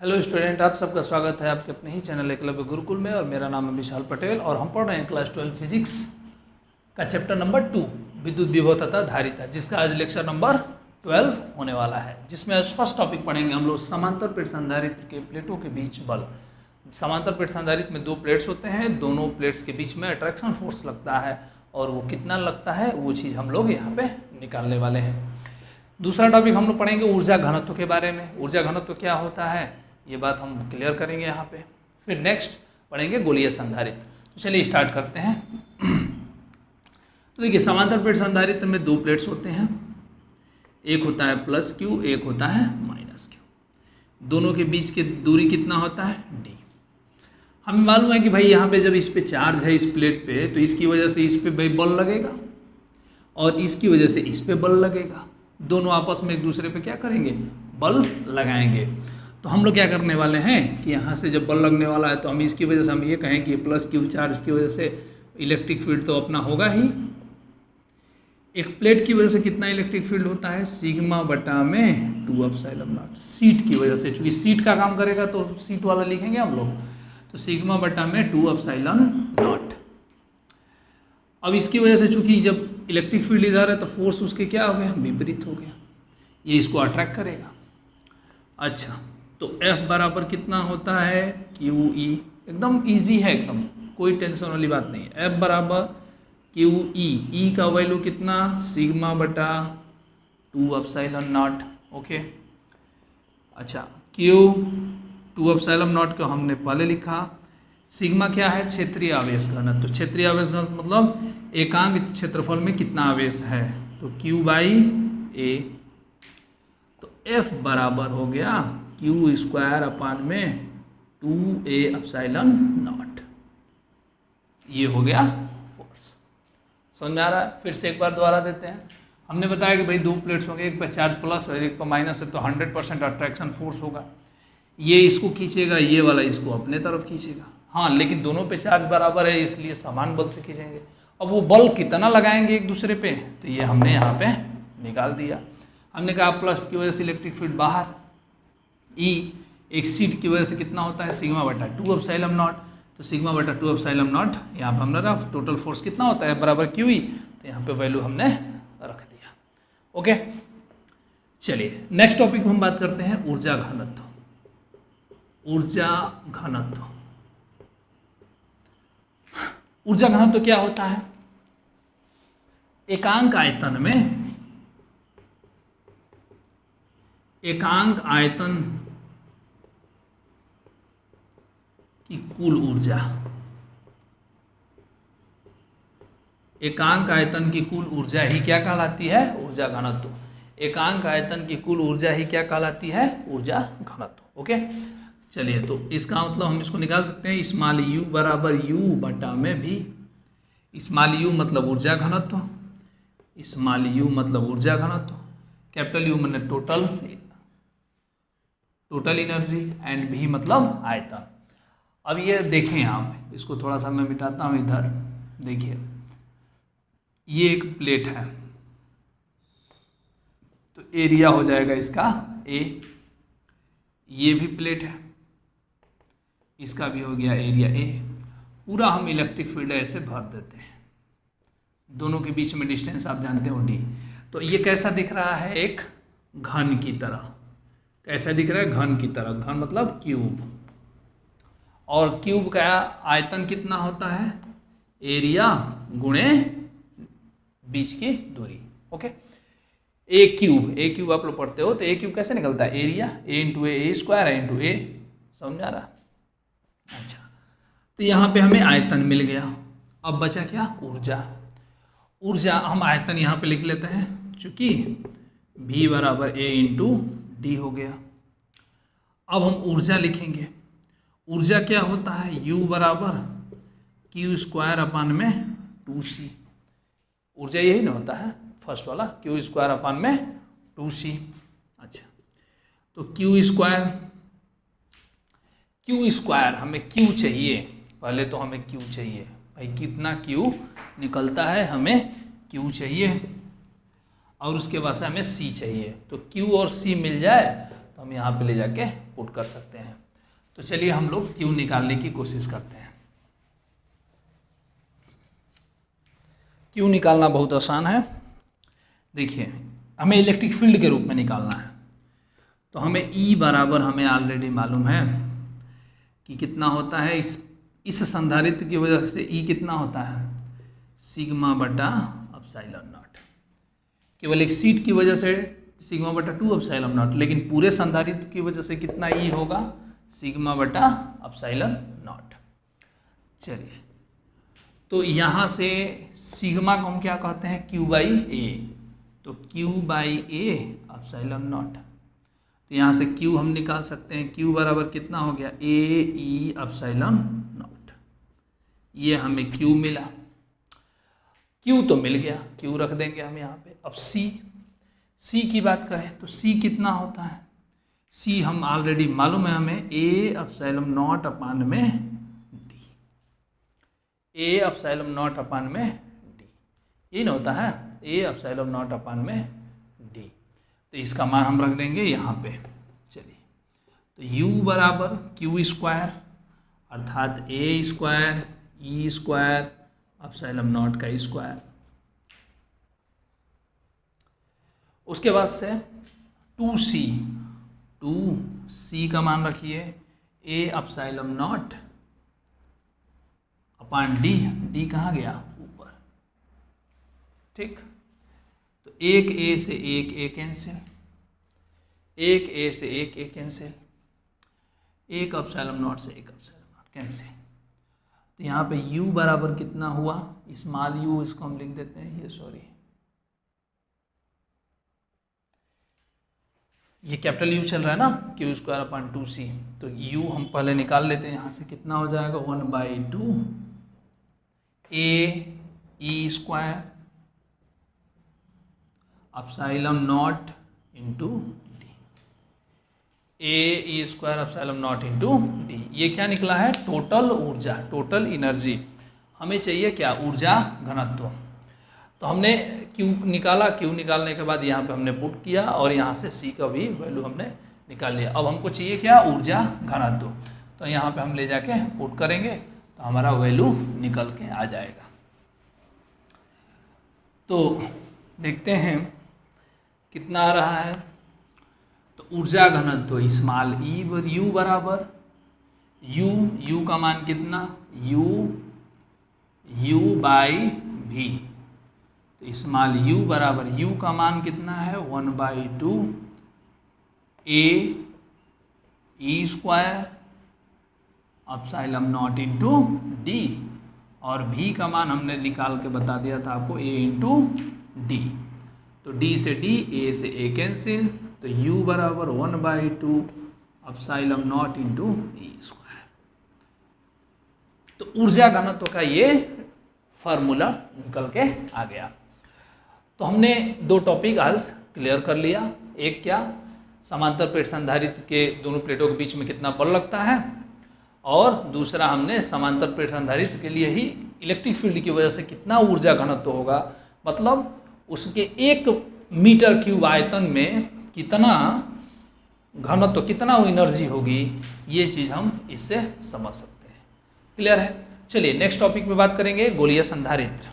Hello student, आप सबका स्वागत है आपके अपने ही चैनल एकलव्य गुरुकुल में। और मेरा नाम है विशाल पटेल और हम पढ़ रहे हैं क्लास 12 फिजिक्स का चैप्टर नंबर 2 विद्युत विभव तथा धारिता, जिसका आज लेक्चर नंबर 12 होने वाला है। जिसमें आज फर्स्ट टॉपिक पढ़ेंगे हम लोग समांतर प्लेट संधारित्र के प्लेटों के बीच बल। समांतर प्लेट संधारित्र में दो प्लेट्स होते हैं, दोनों प्लेट्स के बीच में अट्रैक्शन फोर्स लगता है और वो कितना लगता है वो चीज़ हम लोग यहाँ पे निकालने वाले हैं। दूसरा टॉपिक हम लोग पढ़ेंगे ऊर्जा घनत्व के बारे में। ऊर्जा घनत्व क्या होता है ये बात हम क्लियर करेंगे यहाँ पे। फिर नेक्स्ट पढ़ेंगे गोलीय संधारित्र। तो चलिए स्टार्ट करते हैं। तो देखिए, समांतर प्लेट संधारित्र में दो प्लेट्स होते हैं, एक होता है प्लस क्यू, एक होता है माइनस क्यू। दोनों के बीच की दूरी कितना होता है, डी। हमें मालूम है कि भाई यहाँ पे जब इस पे चार्ज है इस प्लेट पे, तो इसकी वजह से इस पे भाई बल लगेगा और इसकी वजह से इस पे बल लगेगा। दोनों आपस में एक दूसरे पे क्या करेंगे, बल लगाएंगे। तो हम लोग क्या करने वाले हैं कि यहाँ से जब बल लगने वाला है तो हम इसकी वजह से हम ये कहें कि प्लस क्यू चार्ज की वजह से इलेक्ट्रिक फील्ड तो अपना होगा ही। एक प्लेट की वजह से कितना इलेक्ट्रिक फील्ड होता है, सिग्मा बटा में 2 एप्सिलॉन नॉट। सीट की वजह से, चूंकि सीट का काम करेगा तो सीट वाला लिखेंगे हम लोग, तो सिग्मा बटा में 2 एप्सिलॉन नॉट। अब इसकी वजह से चूंकि जब इलेक्ट्रिक फील्ड इधर है तो फोर्स उसके क्या हो गया, विपरीत हो गया, ये इसको अट्रैक्ट करेगा। अच्छा, तो F बराबर कितना होता है, क्यू ई। एकदम इजी है, एकदम कोई टेंशन वाली बात नहीं है। F बराबर क्यू ई, ई का वैल्यू कितना, सिग्मा बटा 2 एप्सिलॉन नॉट। ओके, अच्छा, क्यू 2 एप्सिलॉन नॉट को हमने पहले लिखा। सिग्मा क्या है, क्षेत्रीय आवेश घनत्व। तो क्षेत्रीय आवेश घनत्व मतलब एकांक क्षेत्रफल में कितना आवेश है, तो क्यू बाई ए। तो F बराबर हो गया क्यू स्क्वायर अपान में 2a एप्सिलॉन नॉट। ये हो गया फोर्स। समझ में आ रहा है? फिर से एक बार दोबारा देते हैं। हमने बताया कि भाई दो प्लेट्स होंगे, एक पर चार्ज प्लस और एक पर माइनस है, तो 100% अट्रैक्शन फोर्स होगा। ये इसको खींचेगा, ये वाला इसको अपने तरफ खींचेगा। हाँ, लेकिन दोनों पे चार्ज बराबर है इसलिए समान बल से खींचेंगे। अब वो बल कितना लगाएंगे एक दूसरे पे, तो ये हमने यहाँ पे निकाल दिया। हमने कहा प्लस की वजह से इलेक्ट्रिक फील्ड बाहर, ई एक सीट की वजह से कितना होता है, सिग्मा बटा 2 एप्सिलॉन नॉट। तो सिग्मा बटा 2 एप्सिलॉन नॉट यहाँ पर हमने रखा। टोटल फोर्स कितना होता है बराबर क्यू ई, तो यहाँ पे वैल्यू हमने रख दिया। ओके, चलिए नेक्स्ट टॉपिक में हम बात करते हैं ऊर्जा घनत्व। ऊर्जा घनत्व, ऊर्जा घनत्व क्या होता है, एकांक आयतन में, एकांक आयतन की कुल ऊर्जा, एकांक आयतन की कुल ऊर्जा ही क्या कहलाती है, ऊर्जा घनत्व। एकांक आयतन की कुल ऊर्जा ही क्या कहलाती है, ऊर्जा घनत्व। ओके, चलिए, तो इसका मतलब हम इसको निकाल सकते हैं, स्मॉल यू बराबर यू बटा में भी। स्मॉल यू मतलब ऊर्जा घनत्व, स्मॉल यू मतलब ऊर्जा घनत्व, कैपिटल यू मतलब टोटल एनर्जी, एंड भी मतलब आयतन। अब ये देखें आप, इसको थोड़ा सा मैं मिटाता हूँ इधर। देखिए, ये एक प्लेट है तो एरिया हो जाएगा इसका ए। ये भी प्लेट है, इसका भी हो गया एरिया ए। पूरा हम इलेक्ट्रिक फील्ड ऐसे भर देते हैं। दोनों के बीच में डिस्टेंस आप जानते हो डी। तो ये कैसा दिख रहा है, एक घन की तरह। कैसा दिख रहा है, घन की तरह। घन मतलब क्यूब। और क्यूब का आयतन कितना होता है, एरिया गुणे बीच की दूरी। ओके, ए क्यूब आप लोग पढ़ते हो तो ए क्यूब कैसे निकलता है, area A into A square है इंटू ए। समझ आ रहा? अच्छा, तो यहाँ पे हमें आयतन मिल गया। अब बचा क्या, ऊर्जा। ऊर्जा हम आयतन यहाँ पे लिख लेते हैं, चूंकि V बराबर ए इंटू डी हो गया। अब हम ऊर्जा लिखेंगे। ऊर्जा क्या होता है, U बराबर क्यू स्क्वायर अपान में 2c। ऊर्जा यही ना होता है फर्स्ट वाला, क्यू स्क्वायर अपान में 2c। अच्छा, तो क्यू स्क्वायर हमें क्यू चाहिए, पहले तो हमें क्यू चाहिए भाई, कितना क्यू निकलता है, हमें क्यू चाहिए। और उसके बाद से हमें सी चाहिए। तो क्यू और सी मिल जाए तो हम हम यहाँ पे ले जाके पुट कर सकते हैं। तो चलिए हम लोग Q निकालने की कोशिश करते हैं। Q निकालना बहुत आसान है। देखिए हमें इलेक्ट्रिक फील्ड के रूप में निकालना है, तो हमें E बराबर हमें ऑलरेडी मालूम है कि कितना होता है। इस संधारित्र की वजह से E कितना होता है, सिग्मा बटा एप्सिलॉन नॉट। केवल एक सीट की वजह से सिग्मा बटा 2 एप्सिलॉन नॉट, लेकिन पूरे संधारित्र की वजह से कितना E होगा, सिग्मा बटा एप्सिलॉन नॉट। चलिए तो यहाँ से सिग्मा को हम क्या कहते हैं, Q बाई ए, तो Q by A epsilon not. तो यहाँ से Q हम निकाल सकते हैं, Q बराबर कितना हो गया, ए ई एप्सिलॉन नॉट। ये हमें Q मिला, Q तो मिल गया, Q रख देंगे हम यहाँ पे। अब C की बात करें तो C कितना होता है, C हम ऑलरेडी मालूम है हमें, ए एप्सिलॉन नॉट अपान में डी, ए एप्सिलॉन नॉट अपान में डी, ये ना होता है, ए एप्सिलॉन नॉट अपान में डी। तो इसका मान हम रख देंगे यहाँ पे। चलिए तो U बराबर Q स्क्वायर अर्थात A square E square epsilon nought का स्क्वायर। उसके बाद से 2C का मान रखिए, A epsilon nought upon D, D कहाँ गया, ऊपर। ठीक, तो एक ए से एक ए कैंसिल, एक ए से एक ए कैंसिल, एक एप्सिलॉन नॉट से एक एप्सिलॉन नॉट कैंसिल। तो यहाँ पे U बराबर कितना हुआ, स्मॉल u, इसको हम लिख देते हैं, ये सॉरी ये कैपिटल U चल रहा है ना, Q स्क्वायर अपान 2C। तो U हम पहले निकाल लेते हैं, यहाँ से कितना हो जाएगा, 1/2 A E square epsilon not into D, A E square epsilon not into D. ये क्या निकला है, टोटल ऊर्जा, टोटल एनर्जी। हमें चाहिए क्या, ऊर्जा घनत्व। तो हमने Q निकाला, Q निकालने के बाद यहाँ पे हमने पुट किया और यहाँ से C का भी वैल्यू हमने निकाल लिया। अब हमको चाहिए क्या, ऊर्जा घनत्व। तो यहाँ पे हम ले जाके पुट करेंगे तो हमारा वैल्यू निकल के आ जाएगा। तो देखते हैं कितना आ रहा है। तो ऊर्जा घनत्व स्मॉल U बराबर U का मान कितना, U बाई V। तो स्मॉल U बराबर U का मान कितना है, 1/2 A E square epsilon not into D, और V का मान हमने निकाल के बता दिया था आपको, A इंटू डी। तो D से D, A से A कैंसिल, तो U बराबर 1/2 epsilon not into E square. तो ऊर्जा घनत्व का ये फार्मूला निकल के आ गया। तो हमने दो टॉपिक आज क्लियर कर लिया। एक क्या, समांतर प्लेट संधारित्र के दोनों प्लेटों के बीच में कितना बल लगता है, और दूसरा हमने समांतर प्लेट संधारित्र के लिए ही इलेक्ट्रिक फील्ड की वजह से कितना ऊर्जा घनत्व होगा, मतलब उसके 1 मीटर क्यूब आयतन में कितना घनत्व, कितना एनर्जी होगी, ये चीज़ हम इससे समझ सकते हैं। क्लियर है। चलिए नेक्स्ट टॉपिक पे बात करेंगे, गोलीय संधारित्र।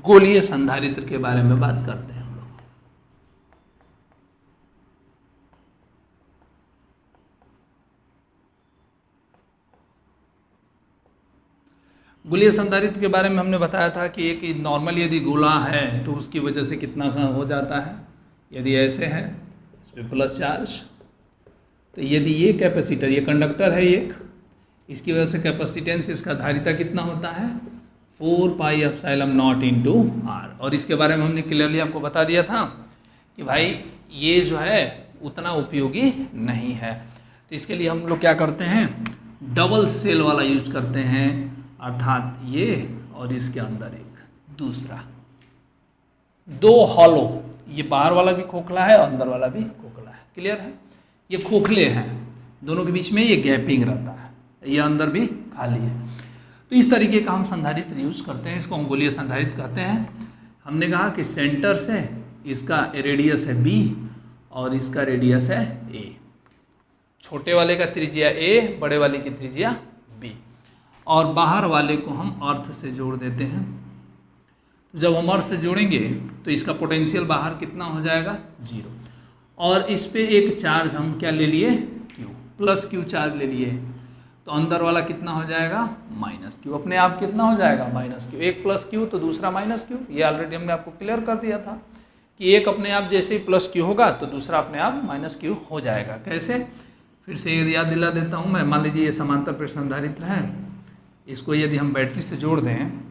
गोलीय संधारित्र के बारे में बात करते हैं हम लोग। गोलीय संधारित्र के बारे में हमने बताया था कि एक नॉर्मल यदि गोला है तो उसकी वजह से कितना सा हो जाता है, यदि ऐसे है इस पर प्लस चार्ज, तो यदि ये कैपेसिटर, ये कंडक्टर है एक, इसकी वजह से कैपेसिटेंस, इसका धारिता कितना होता है, 4 pi epsilon not into R. और इसके बारे में हमने क्लियरली आपको बता दिया था कि भाई ये जो है उतना उपयोगी नहीं है। तो इसके लिए हम लोग क्या करते हैं, डबल सेल वाला यूज करते हैं, अर्थात ये और इसके अंदर एक दूसरा, दो हॉलो, ये बाहर वाला भी खोखला है और अंदर वाला भी खोखला है। क्लियर है। ये खोखले हैं, दोनों के बीच में ये गैपिंग रहता है, ये अंदर भी खाली है। तो इस तरीके का हम संधारित्र यूज करते हैं, इसको हम गोलीय संधारित्र कहते हैं। हमने कहा कि सेंटर से इसका रेडियस है b और इसका रेडियस है a, छोटे वाले का त्रिज्या a, बड़े वाले की त्रिज्या b, और बाहर वाले को हम अर्थ से जोड़ देते हैं। तो जब हम अर्थ से जोड़ेंगे तो इसका पोटेंशियल बाहर कितना हो जाएगा, 0, और इस पे एक चार्ज हम क्या ले लिए, q, प्लस q चार्ज ले लिए, तो अंदर वाला कितना हो जाएगा, माइनस q, अपने आप कितना हो जाएगा, माइनस q, एक प्लस q तो दूसरा माइनस q। ये ऑलरेडी हमने आपको क्लियर कर दिया था कि एक अपने आप जैसे ही प्लस q होगा तो दूसरा अपने आप माइनस q हो जाएगा। कैसे, फिर से याद दिला देता हूँ मैं। मान लीजिए ये समांतर प्रेरक संधारित्र है, इसको यदि हम बैटरी से जोड़ दें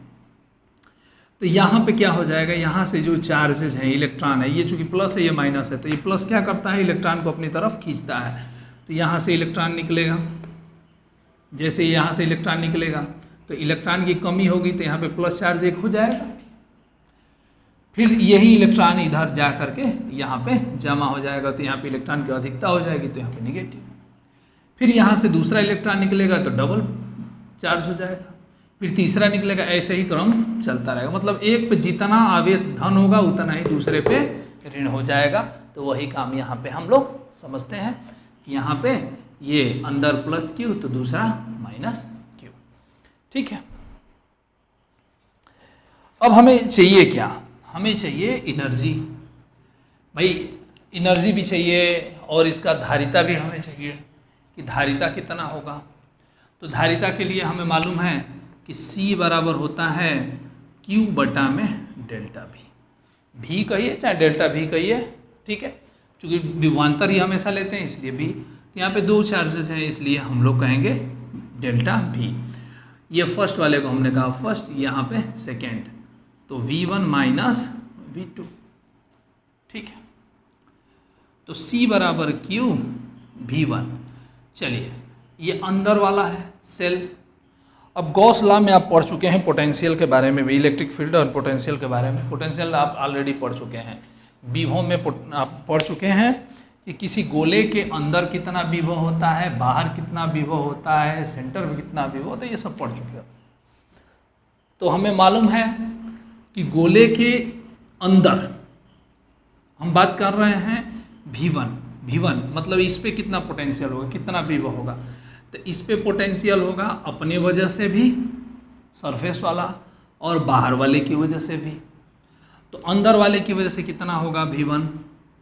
तो यहाँ पे क्या हो जाएगा, यहाँ से जो चार्जेज हैं, इलेक्ट्रॉन है, ये चूँकि प्लस है ये माइनस है, तो ये प्लस क्या करता है, इलेक्ट्रॉन को अपनी तरफ खींचता है। तो यहाँ से इलेक्ट्रॉन निकलेगा, जैसे यहाँ से इलेक्ट्रॉन निकलेगा तो इलेक्ट्रॉन की कमी होगी तो यहाँ पे प्लस चार्ज एक हो जाएगा, फिर यही इलेक्ट्रॉन इधर जा करके यहाँ पे जमा हो जाएगा, तो यहाँ पे इलेक्ट्रॉन की अधिकता हो जाएगी तो यहाँ पे निगेटिव, फिर यहाँ से दूसरा इलेक्ट्रॉन निकलेगा तो डबल चार्ज हो जाएगा, फिर तीसरा निकलेगा, ऐसे ही क्रम चलता रहेगा। मतलब एक पे जितना आवेश धन होगा उतना ही दूसरे पे ऋण हो जाएगा। तो वही काम यहाँ पे हम लोग समझते हैं कि यहाँ पे ये अंदर प्लस क्यू तो दूसरा माइनस क्यू, ठीक है। अब हमें चाहिए क्या, हमें चाहिए एनर्जी। भाई एनर्जी भी चाहिए और इसका धारिता भी हमें चाहिए कि धारिता कितना होगा। तो धारिता के लिए हमें मालूम है कि C बराबर होता है Q बटा में डेल्टा भी कहिए चाहे डेल्टा भी कहिए, ठीक है। चूँकि विभवांतर ही हमेशा लेते हैं इसलिए भी, तो यहाँ पे दो चार्जेस हैं इसलिए हम लोग कहेंगे डेल्टा भी। ये फर्स्ट वाले को हमने कहा फर्स्ट, यहाँ पे सेकेंड, तो V1 माइनस V2, ठीक है। तो C बराबर Q V1। चलिए ये अंदर वाला है सेल। अब गॉस लॉ में आप पढ़ चुके हैं पोटेंशियल के बारे में भी, इलेक्ट्रिक फील्ड और पोटेंशियल के बारे में। पोटेंशियल आप ऑलरेडी पढ़ चुके हैं, विभव में आप पढ़ चुके हैं कि किसी गोले के अंदर कितना विभव होता है, बाहर कितना विभव होता है, सेंटर में कितना विभव होता है, ये सब पढ़ चुके हैं। तो हमें मालूम है कि गोले के अंदर हम बात कर रहे हैं V1 मतलब इस पे कितना पोटेंशियल होगा, कितना विभव होगा। तो इस पे पोटेंशियल होगा अपने वजह से भी, सरफेस वाला, और बाहर वाले की वजह से भी। तो अंदर वाले की वजह से कितना होगा V1,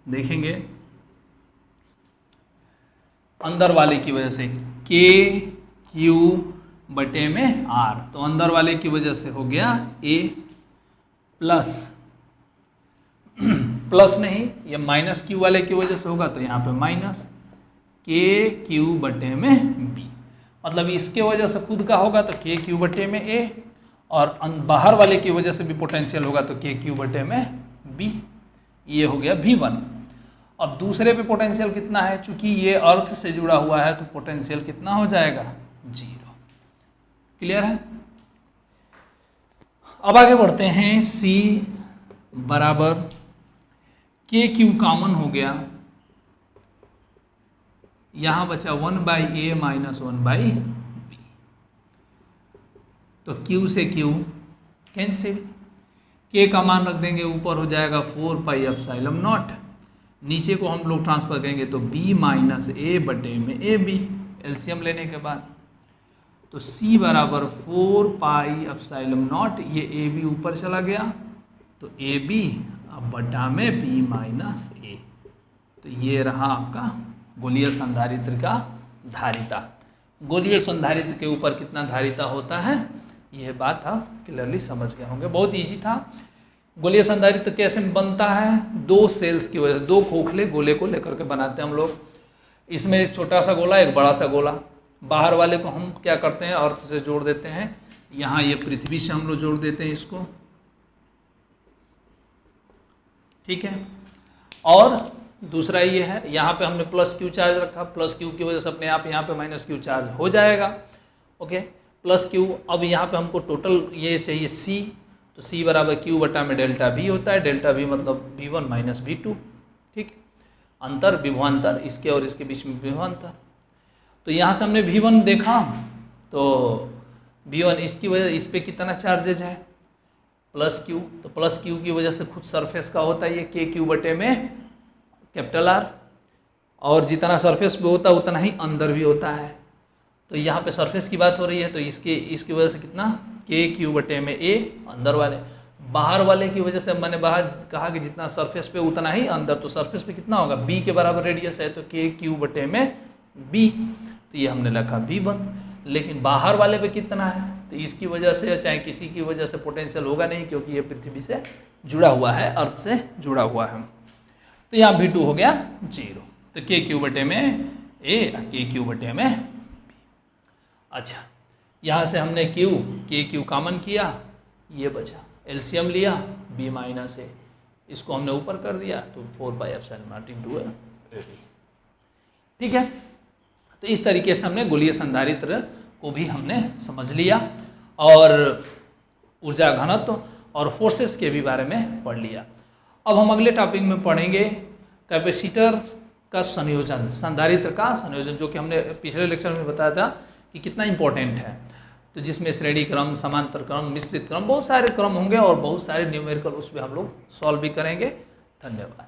देखेंगे अंदर वाले की वजह से KQ बटे में R, तो अंदर वाले की वजह से हो गया A प्लस नहीं, ये माइनस Q वाले की वजह से होगा तो यहाँ पे माइनस KQ बटे में B, मतलब इसके वजह से खुद का होगा तो KQ बटे में A, और बाहर वाले की वजह से भी पोटेंशियल होगा तो KQ बटे में B। ये हो गया V1। अब दूसरे पे पोटेंशियल कितना है, चूंकि ये अर्थ से जुड़ा हुआ है तो पोटेंशियल कितना हो जाएगा, 0। क्लियर है। अब आगे बढ़ते हैं। C बराबर KQ कॉमन हो गया, यहाँ बचा 1/A माइनस 1/B, तो Q से Q कैंसिल, K का मान रख देंगे, ऊपर हो जाएगा 4πε0, नीचे को हम लोग ट्रांसफर करेंगे तो B माइनस A बटे में AB, एलसीएम लेने के बाद। तो C बराबर 4πε0, ये AB ऊपर चला गया तो AB अब बटा में B माइनस A, तो ये रहा आपका गोलीय संधारित्र का धारिता। गोलीय संधारित्र के ऊपर कितना धारिता होता है, यह बात आप क्लियरली समझ गए होंगे, बहुत इजी था। गोलीय संधारित्र कैसे बनता है, दो सेल्स की वजह से, दो खोखले गोले को लेकर के बनाते हैं हम लोग। इसमें एक छोटा सा गोला, एक बड़ा सा गोला। बाहर वाले को हम क्या करते हैं, अर्थ से जोड़ देते हैं, यहाँ ये पृथ्वी से हम लोग जोड़ देते हैं इसको, ठीक है। और दूसरा ये है, यहाँ पे हमने प्लस Q चार्ज रखा, प्लस Q की वजह से अपने आप यहाँ पे माइनस Q चार्ज हो जाएगा, ओके, प्लस Q। अब यहाँ पे हमको टोटल ये चाहिए C, तो C बराबर Q बटा में डेल्टा V होता है, डेल्टा V मतलब V1 माइनस V2, ठीक। अंतर विभवांतर, इसके और इसके बीच में विभवांतर। तो यहाँ से हमने V1 देखा, तो V1 इसकी वजह, इस पे कितना चार्जेज है प्लस Q, तो प्लस Q की वजह से खुद सरफेस का होता है ये KQ बटे में कैपिटल R, और जितना सरफेस पे होता है उतना ही अंदर भी होता है। तो यहाँ पे सरफेस की बात हो रही है, तो इसकी वजह से कितना KQ बटे में A अंदर वाले, बाहर वाले की वजह से मैंने बाहर कहा कि जितना सरफेस पे उतना ही अंदर, तो सरफेस पे कितना होगा B के बराबर रेडियस है, तो KQ बटे में B, तो ये हमने लिखा V1। लेकिन बाहर वाले पे कितना है, तो इसकी वजह से चाहे किसी की वजह से पोटेंशियल होगा नहीं, क्योंकि ये पृथ्वी से जुड़ा हुआ है, अर्थ से जुड़ा हुआ है। तो यहाँ V2 हो गया 0, तो KQ बटे में A KQ बटे में B। अच्छा, यहाँ से हमने KQ कॉमन किया, ये बचा, एलसीएम लिया B माइनस A, इसको हमने ऊपर कर दिया, तो 4/ε0 इंटू A। ठीक है, तो इस तरीके से हमने गोलीय संधारित्र को भी हमने समझ लिया, और ऊर्जा घनत्व और फोर्सेस के भी बारे में पढ़ लिया। अब हम अगले टॉपिक में पढ़ेंगे कैपेसिटर का संयोजन, संधारित्र का संयोजन, जो कि हमने पिछले लेक्चर में बताया था कि कितना इंपॉर्टेंट है। तो जिसमें श्रेणी क्रम, समांतर क्रम, मिश्रित क्रम, बहुत सारे क्रम होंगे और बहुत सारे न्यूमेरिकल उसमें हम लोग सॉल्व भी करेंगे। धन्यवाद।